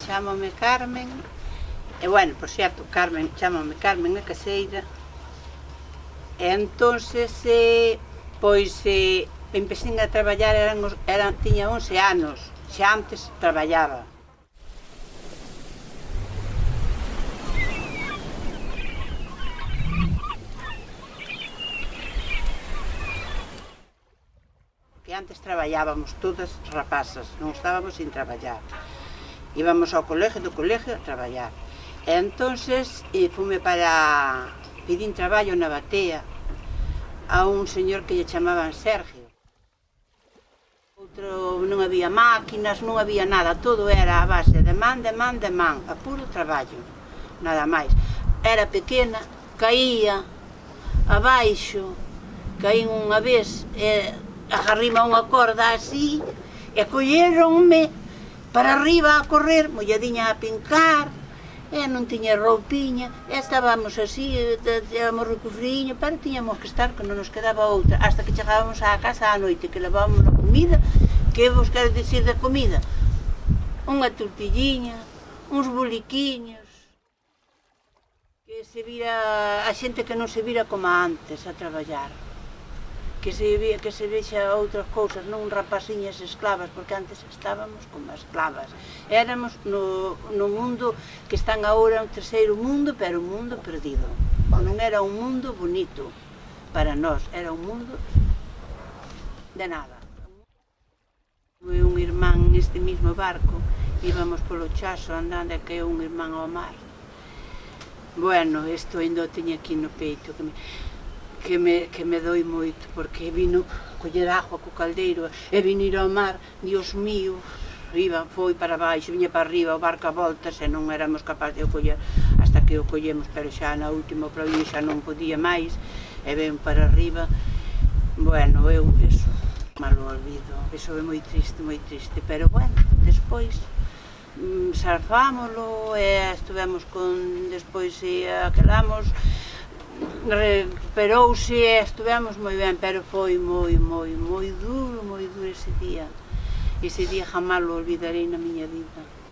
Chámame Carmen, e bueno, por certo, Carmen, chámame Carmen a caseira, e entonces, empecé a traballar, tiña 11 anos, xa antes traballaba. Que antes traballábamos todas rapazas, non estábamos sin traballar. Íbamos ao colégio, do colégio a traballar. E entonces fume para pedir traballo na Batea a un señor que lle chamaban Sergio. Outro, non había máquinas, non había nada, todo era a base de man, a puro traballo, nada máis. Era pequena, caía abaixo, caín unha vez, agarrime a unha corda así, e colleronme para arriba a correr, molladiña a pincar, e non tiña roupiña, e estábamos así, éramos recufriño, pero tiñamos que estar, que non nos quedaba outra, hasta que chegábamos á casa á noite, que levábamos a comida. Que vos quero dicir de comida? Unha tortilliña, uns boliquiños, que se vira a xente que non se vira como antes a traballar, que se vexa outras cousas, non rapaziñas esclavas, porque antes estábamos como esclavas. Éramos no mundo que están agora, un terceiro mundo, pero un mundo perdido. Non era un mundo bonito para nós, era un mundo de nada. Tuve un irmán neste mismo barco, íbamos polo Chaso andando, e caeu un irmán ao mar. Bueno, isto ainda o teño aquí no peito, que me doi moito, porque vino coller agua co caldeiro e vino ir ao mar, Dios mío, foi para baixo, viña para arriba, o barco a voltas e non éramos capaces de o coller, hasta que o collemos, pero xa na última provincia xa non podía máis, e ven para arriba. Bueno, eso, malo olvido, eso é moi triste, pero bueno, despois salfámolo e estivemos despois aquelamos, recuperouse e estivemos moi ben, pero foi moi duro ese día. Ese día jamás lo olvidarei na miña vida.